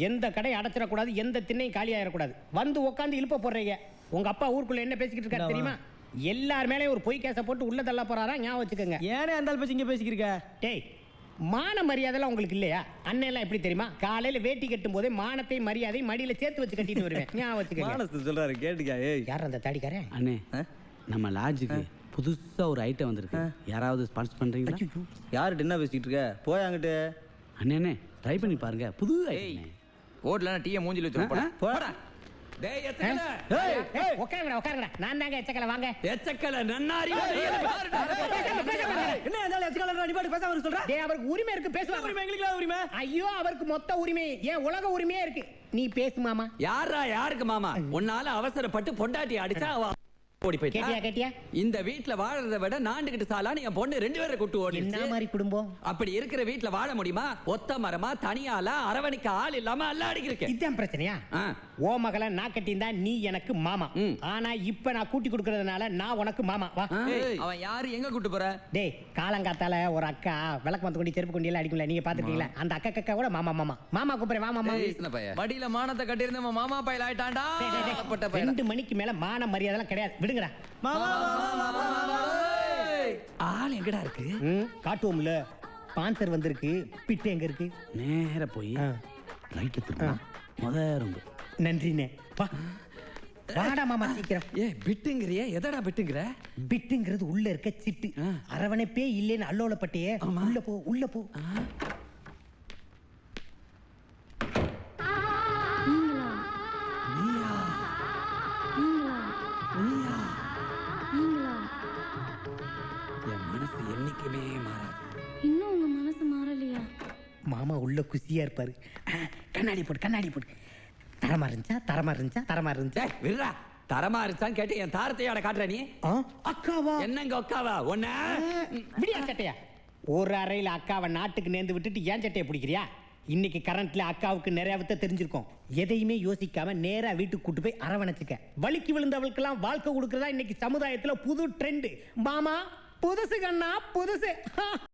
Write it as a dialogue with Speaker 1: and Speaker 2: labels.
Speaker 1: எந்த கடை அடைச்சிடக்கூடாது, எந்த திண்ணையும் காலி ஆயிடக்கூடாது. வந்து உட்காந்து இழுப்ப போடுறீங்க. உங்க அப்பா ஊருக்குள்ள என்ன பேசிக்கிட்டு இருக்காரு தெரியுமா? எல்லார் மேலேயும் ஒரு பொய் கேஸை போட்டு உள்ள தள்ள போறாரா, ஞாபகம் வச்சுக்கோங்க.
Speaker 2: ஏனே அந்த பேசி இங்க பேசிக்கிறீங்க?
Speaker 1: டேய், மான மரியாதைலாம் உங்களுக்கு இல்லையா? அண்ணன் எல்லாம் எப்படி தெரியுமா? காலையில வேட்டி கட்டும் போதே மானத்தை மரியாதை மடியில சேர்த்து வச்சு கட்டிட்டு வருவேன். ஞாபகம் வச்சுக்கோங்க.
Speaker 2: சொல்றாரு கேட்டுக்கா.
Speaker 1: யார் அந்த தாடிக்காரன்?
Speaker 3: அண்ணே, நம்ம லாட்ஜுக்கு புதுசா ஒரு ஐட்டம் வந்திருக்கு. யாராவது ஸ்பான்சர் பண்றீங்களா?
Speaker 2: யாரு என்ன பேசிட்டு இருக்க? போய் அங்கிட்டு.
Speaker 3: அண்ணே ட்ரை பண்ணி பாருங்க, புது ஐட்டம்.
Speaker 4: ஓட்லனா டீயை மூஞ்சில வச்சு போடா. டேய் எச்சக்கல.
Speaker 1: ஏய் உட்காருங்கடா. நான் தாங்க எச்சக்கல, வாங்க.
Speaker 4: எச்சக்கல நன்னாரி.
Speaker 2: என்ன அந்த எச்சக்கல நீ பாட்டு பேசாம சொல்ற?
Speaker 1: டேய், அவருக்கு உரிமை இருக்கு, பேசுவாங்க.
Speaker 2: உரிமை எங்களுக்கு உரிமை.
Speaker 1: ஐயோ, அவருக்கு மொத்த உரிமை, ஏன் உலக உரிமையே இருக்கு. நீ பேசு மாமா.
Speaker 4: யாருக்கு மாமா? உன்னால அவசரப்பட்டு பொண்டாட்டி அடிச்சா ஓடி போயிட்டா.
Speaker 1: கேட்டியா?
Speaker 4: இந்த வீட்ல வாழறத விட நாண்டுகிட்டு சாலான்னு என் பொண்ணு 2 பேரை கூட்டு ஓடி.
Speaker 1: என்ன மாதிரி குடும்பம்?
Speaker 4: அப்படி இருக்கிற வீட்ல வாழ முடியுமா? ஒத்த மரமா, தனியால, அரவணைக்க ஆள் இல்லாம அல்லாடிக்கு இருக்கு.
Speaker 1: இதான் பிரச்சனையா? ஓ மகள நான் கட்டியிருந்தா நீ எனக்கு மாமா. ஆனா இப்ப நான் கூட்டி கொடுக்கறதுனால நான் உனக்கு மாமா. வா.
Speaker 4: அவன் யாரு, எங்க கூட்டு போற?
Speaker 1: டேய், காலங்காத்தால ஒரு அக்கா விளக்கு மத்த கொண்டு செருப்பு கொண்டு எல்லாம் அடிக்கும்ல, நீங்க பாத்துருக்கீங்களா? அந்த அக்கா கூட மாமா மாமா மாமா கூப்பிடுறேன். வா மாமா.
Speaker 4: மடியில மானத்தை கட்டியிருந்த மாமா பையல் ஆயிட்டான்டா.
Speaker 1: 2 மணிக்கு மேல மான மரியாதை எல்லாம் கிடையாது, விடுங்கடா.
Speaker 4: ஆள் எங்கடா இருக்கு?
Speaker 1: காட்டுவோம்ல, ஸ்பான்சர் வந்திருக்கு. பிட்டு எங்க இருக்கு?
Speaker 3: நேர போய் ரைட் திரும்ப முத ரொம்ப.
Speaker 1: நன்றினே. வா வாடா மாமா, சீக்கிரம்.
Speaker 4: பிட்டுங்கறியே? எதடா பிட்டுங்கற?
Speaker 1: பிட்டுங்கிறது உள்ள இருக்க சிட்டு. அரவணைப்பே இல்லேன்னு அல்லோலப்பட்டியே. உள்ள போ, உள்ள போ.
Speaker 4: என்னைக்குமே மாறாது.
Speaker 5: இன்னும் உங்க மனசு மாறலையா?
Speaker 1: மாமா உள்ள குசியா இருப்பாரு. கண்ணாடி போடு. தரமா இருந்துச்சா?
Speaker 4: விடுறா. தரமா இருந்துச்சான்னு கேட்டு என் தாரத்தையோட காட்டுற நீ?
Speaker 1: அக்காவா?
Speaker 4: என்னங்க அக்காவா? ஒன்ன
Speaker 1: விடியா சட்டையா? ஒரு அறையில அக்காவை நாட்டுக்கு நேர்ந்து விட்டுட்டு ஏன் சட்டையை பிடிக்கிறியா? இன்னைக்கு கரண்ட்ல அக்காவுக்கு நிறைய வித்த தெரிஞ்சிருக்கும். எதையுமே யோசிக்காம நேரா வீட்டுக்கு கூட்டு போய் அரவணைச்சுக்க. வலிக்கு விழுந்தவளுக்கெல்லாம் வாழ்க்கை கொடுக்கறதா இன்னைக்கு சமுதாயத்துல புது ட்ரெண்ட். மாமா புதுசு கண்ணா, புதுசு.